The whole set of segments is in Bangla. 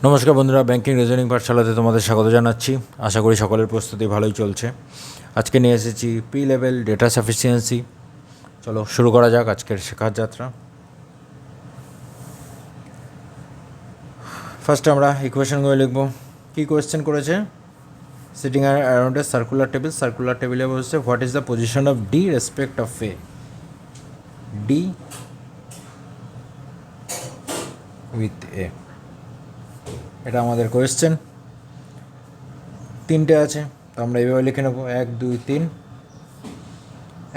নমস্কার বন্ধুরা, ব্যাংকিং রিজনিং পাঠশালাতে তোমাদের স্বাগত জানাচ্ছি। আশা করি সকলের প্রস্তুতি ভালোই চলছে। আজকে নিয়ে এসেছি পি লেভেল ডেটা সাফিসিয়েন্সি। চলো শুরু করা যাক আজকের শেখার যাত্রা। ফার্স্ট আমরা ইকুয়েশনগুলো লিখব। কী কোয়েশ্চেন করেছে? Sitting around a circular table. Circular টেবিলে বলছে what is the position of D respect of A. D with A, এটা আমাদের কোয়েশ্চেন। তিনটে আছে, তো আমরা এইভাবে লিখে নেব 1 2 3,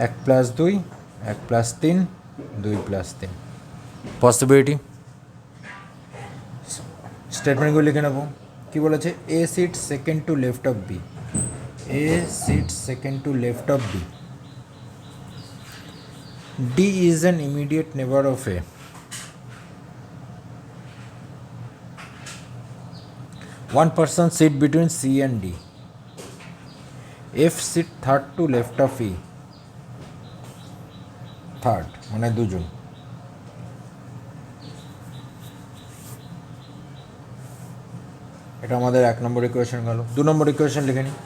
1 + 2, 1 + 3, 2 + 3। পসিবিলিটি স্টেটমেন্টগুলো লিখে নেব। কী বলেছে? A sit second to left of B. A sit second to left of B. D is an immediate neighbour of A. One person sit between C and D. F sit third to left of E. Third মানে দুজন। এটা আমাদের 1 নম্বর ইকুয়েশন গেল। 2 নম্বর ইকুয়েশন লিখে নিই।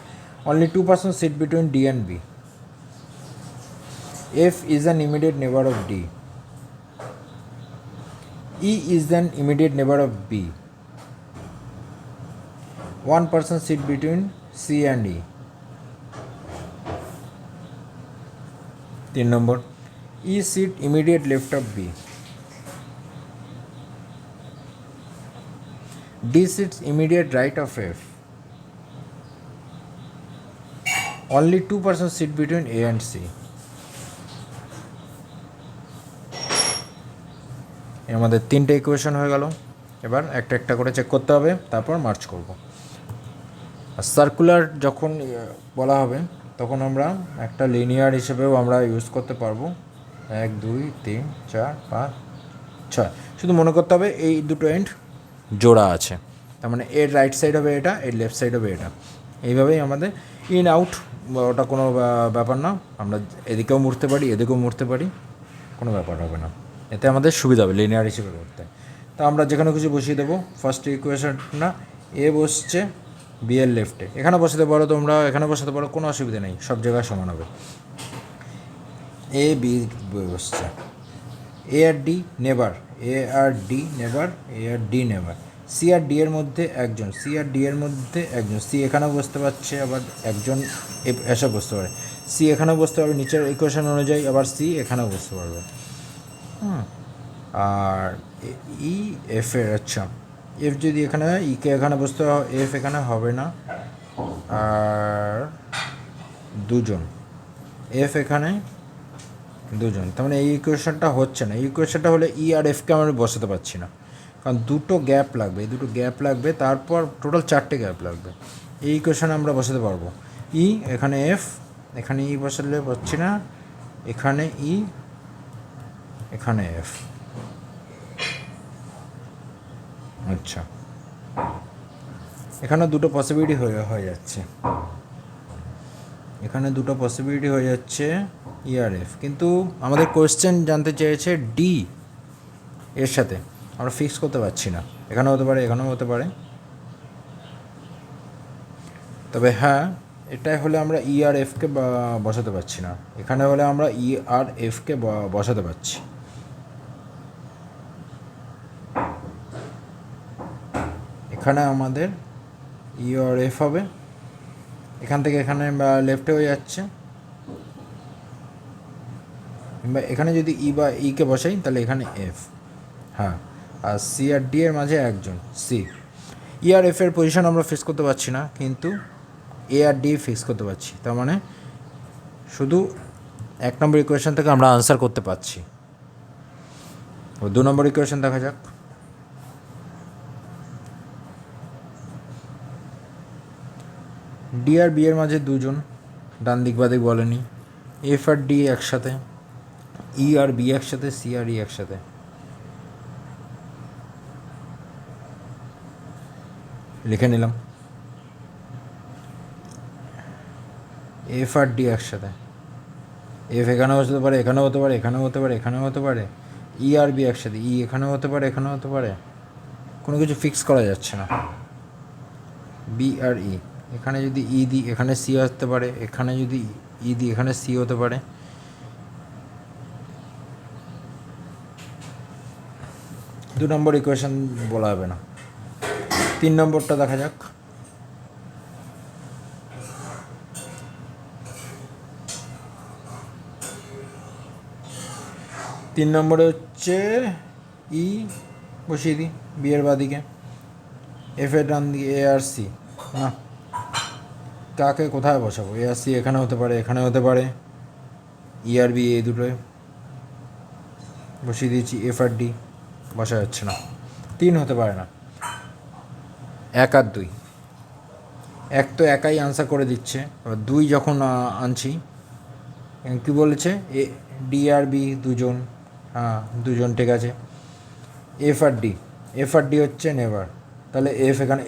Only 2 persons sit between D and B. F is an immediate neighbor of D. E is an immediate neighbor of B. One person sit between C and E. 3 number, E sit immediate left of B. D sits immediate right of F. Only 2 persons sit between A and C. আমাদের 3টে ইকুয়েশন হয়ে গেল। এবার একটা একটা করে চেক করতে হবে, তারপর মার্চ করব। আর সার্কুলার যখন বলা হবে তখন আমরা একটা লিনিয়ার হিসেবেও আমরা ইউজ করতে পারবো। 1 2 3 4 5 6, শুধু মনে করতে হবে এই দুটো এন্ড জোড়া আছে, তার মানে এর রাইট সাইড হবে এটা, এর লেফট সাইড হবে এটা। এইভাবেই আমাদের ইন আউট, ওটা কোনো ব্যাপার না। আমরা এদিকেও মুড়তে পারি, এদিকেও মুড়তে পারি, কোনো ব্যাপার হবে না। এতে আমাদের সুবিধা হবে লিনিয়ার হিসেবে করতে। তা আমরা যেখানে কিছু বসিয়ে দেবো। ফার্স্ট ইকুয়েশনটা এ বসছে বি এর লেফটে, এখানে বসাতে পারো তোমরা, এখানে বসাতে পারো, কোনো অসুবিধা নেই, সব জায়গায় সমান হবে। এ বি বসছে। এ আর ডি নেবার, এ আর ডি নেবার, এ আর ডি নেবার। সি আর ডি এর মধ্যে একজন, সি আর ডি এর মধ্যে একজন। সি এখানেও বসতে পারছে, আবার একজন এসে বসতে পারে। সি এখানেও বসতে পারবে নিচের ইকুয়েশন অনুযায়ী, আবার সি এখানেও বসতে পারবে। আর ই এফ এর, আচ্ছা এফ যদি এখানে হয়, ইকে এখানে বসতে হবে, এফ এখানে হবে না। আর দুজন, এফ এখানে দুজন, তার মানে এই ইকুয়েশনটা হচ্ছে না। এই ইকুয়েশনটা হলে ই আর এফকে আমরা বসাতে পারছি না, কারণ দুটো গ্যাপ লাগবে, এই দুটো গ্যাপ লাগবে, তারপর টোটাল 4টে গ্যাপ লাগবে। এই ইকুয়েশনে আমরা বসাতে পারবো ই এখানে, এফ এখানে, ই বসালে পাচ্ছি না, এখানে ই এখানে এফ। আচ্ছা, এখানে দুটো পসিবিলিটি হয়ে যাচ্ছে, এখানে দুটো পসিবিলিটি হয়ে যাচ্ছে ই আর এফ। কিন্তু আমাদের কোয়েশ্চেন জানতে চেয়েছে ডি এর সাথে, আমরা ফিক্স করতে পারছি না। এখানেও হতে পারে, এখানেও হতে পারে, তবে হ্যাঁ এটাই হলে আমরা ই আর এফকে বসাতে পারছি না। এখানে হলে আমরা ই আর এফকে বসাতে পারছি। এখানে আমাদের ই আর এফ হবে, এখান থেকে এখানে লেফটে হয়ে যাচ্ছে, কিংবা এখানে যদি ই বা ইকে বসাই তাহলে এখানে এফ। হ্যাঁ, আর সি আর ডি এর মাঝে একজন সি। ই আর এফ এর পজিশন আমরা ফিক্স করতে পারছি না, কিন্তু এ আর ডি ফিক্স করতে পারছি। তার মানে শুধু 1 নম্বর ইকুয়েশন থেকে আমরা আনসার করতে পারছি। 2 নম্বর ইকুয়েশন দেখা যাক। ডি আর বি এর মাঝে দুজন, ডান দিক বাদিক বলেনি। এফ আর ডি একসাথে, ই আর বি একসাথে, সি আর ই একসাথে। লিখে নিলাম এফ আর ডি একসাথে। এফ এখানেও হতে পারে, এখানেও হতে পারে, এখানেও হতে পারে, এখানেও হতে পারে। ই আর বি একসাথে, ই এখানেও হতে পারে, এখানেও হতে পারে, কোনো কিছু ফিক্স করা যাচ্ছে না। বি আর ই, এখানে যদি ই দিই এখানে সি হতে পারে, এখানে যদি ই দিই এখানে সি হতে পারে। দু নম্বর ইকুয়েশন বলা হবে না। 3 নম্বরটা দেখা যাক। 3 নম্বরে হচ্ছে ই বসিয়ে দিই বি এর বাদিকে, এফ এর ডান দিকে এ আর সি। না, কাকে কোথায় বসাবো? এ আর সি এখানে হতে পারে, এখানে হতে পারে, ই আর বি এই দুটোয় বসিয়ে দিয়েছি। এফ আর ডি বসা যাচ্ছে না, 3 হতে পারে না। 1 আর 2, 1 তো একাই আনসার করে দিচ্ছে, এবার 2 যখন আনছি কী বলেছে? এ ডি আর বি দুজন, হ্যাঁ দুজন, ঠিক আছে। F R D, F R D হচ্ছে নেভার, তাহলে এফ এখানে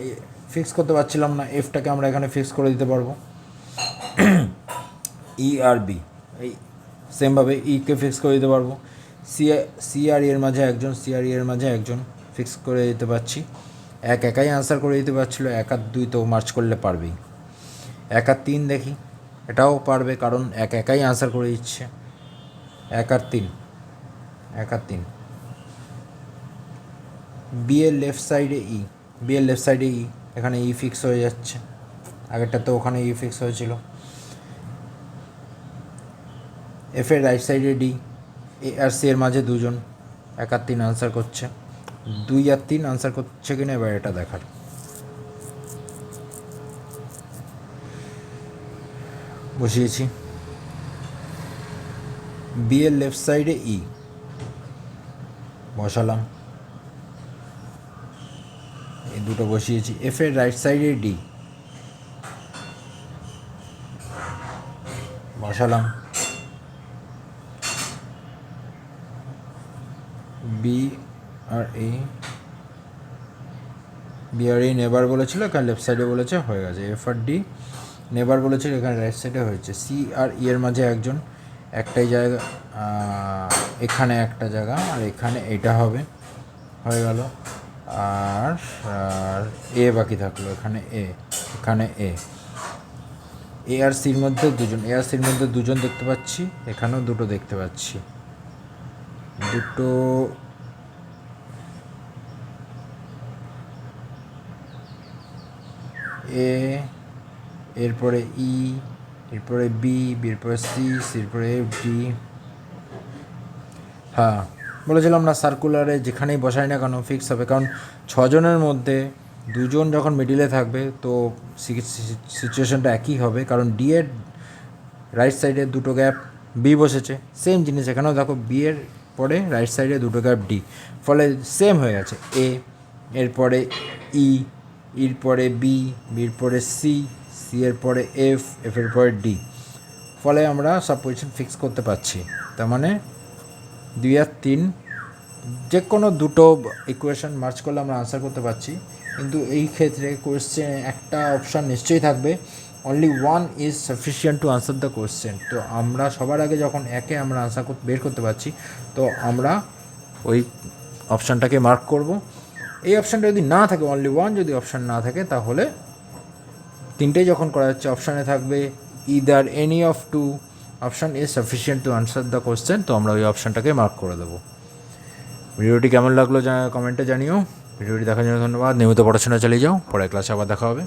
ফিক্স করতে পারছিলাম না, এফটাকে আমরা এখানে ফিক্স করে দিতে পারবো। ই আর বি এই সেমভাবে ইকে ফিক্স করে দিতে পারবো। সি আর এর মাঝে একজন, সি আর এর মাঝে একজন ফিক্স করে দিতে পারছি। 1 একাই আনসার করে দিতে পারছিলো, 1 আর 2 তো মার্চ করলে পারবেই। 1 আর 3 দেখি, এটাও পারবে কারণ 1 একাই আনসার করে দিচ্ছে। 1 আর 3, 1 আর 3। বি এর লেফট সাইডে ই, বি এর লেফট সাইডে ই, এখানে ই ফিক্স হয়ে যাচ্ছে, আগেরটা তো ওখানে ই ফিক্স হয়েছিল। এফ এর রাইট সাইডে ডি, এ আর সি এর মাঝে দুজন, 1 আর 3 আনসার করছে। 2 আর 3 আনসার করছে কিনা এবার এটা দেখার। বসিয়েছি বি এর লেফট সাইডে ই বসালাম, এই দুটো বসিয়েছি। এফ এর রাইট সাইডে ডি বসালাম। বি আর এ, বি আর এ নেবার বলেছিল, এখানে লেফট সাইডে বলেছে, হয়ে গেছে। এফ আর ডি নেবার বলেছিল, এখানে রাইট সাইডে হয়েছে। সি আর ই এর মাঝে একজন, একটাই জায়গা, এখানে একটা জায়গা, আর এখানে এটা হবে, হয়ে গেল। আর এ বাকি থাকলো, এখানে এ, এখানে এ। এ আর সির মধ্যে দুজন, এ আর সির মধ্যে দুজন দেখতে পাচ্ছি, এখানেও দুটো দেখতে পাচ্ছি, দুটো। এ, এরপরে ই, এরপরে বি, এরপরে সি, এরপরে এফ ডি। হ্যাঁ বলেছিলাম না, সার্কুলারে যেখানেই বসাই না কেন ফিক্স হবে, কারণ 6 জনের মধ্যে 2 জন যখন মিডিলে থাকবে তো সিচুয়েশনটা একই হবে, কারণ ডি এর রাইট সাইডে দুটো গ্যাপ বি বসেছে, সেম জিনিস এখানেও দেখো, বি এর পরে রাইট সাইডে দুটো গ্যাপ ডি, ফলে সেম হয়ে গেছে। এ, এরপরে ই, এর পরে বি, বির পরে সি, সি এর পরে এফ, এফ এর পরে ডি, ফলে আমরা সব পজিশন ফিক্স করতে পারছি। তার মানে 2 আর 3 যে কোনো দুটো ইকুয়েশন মার্চ করলে আমরা আনসার করতে পারছি। কিন্তু এই ক্ষেত্রে কোয়েশ্চেন একটা অপশান নিশ্চয়ই থাকবে, only 1 is sufficient two answer the question. তো আমরা সবার আগে যখন একে আমরা আনসার বের করতে পারছি, তো আমরা ওই অপশানটাকে মার্ক করব। এই অপশানটা যদি না থাকে, অনলি 1 যদি অপশান না থাকে, তাহলে 3টেই যখন করা যাচ্ছে অপশানে থাকবে either any of 2 option is sufficient two answer the question, তো আমরা ওই অপশানটাকে মার্ক করে দেবো। ভিডিওটি কেমন লাগলো কমেন্টে জানিও। ভিডিওটি দেখার জন্য ধন্যবাদ। নিয়মিত পড়াশোনা চালিয়ে যাও, পরের ক্লাসে আবার দেখা হবে।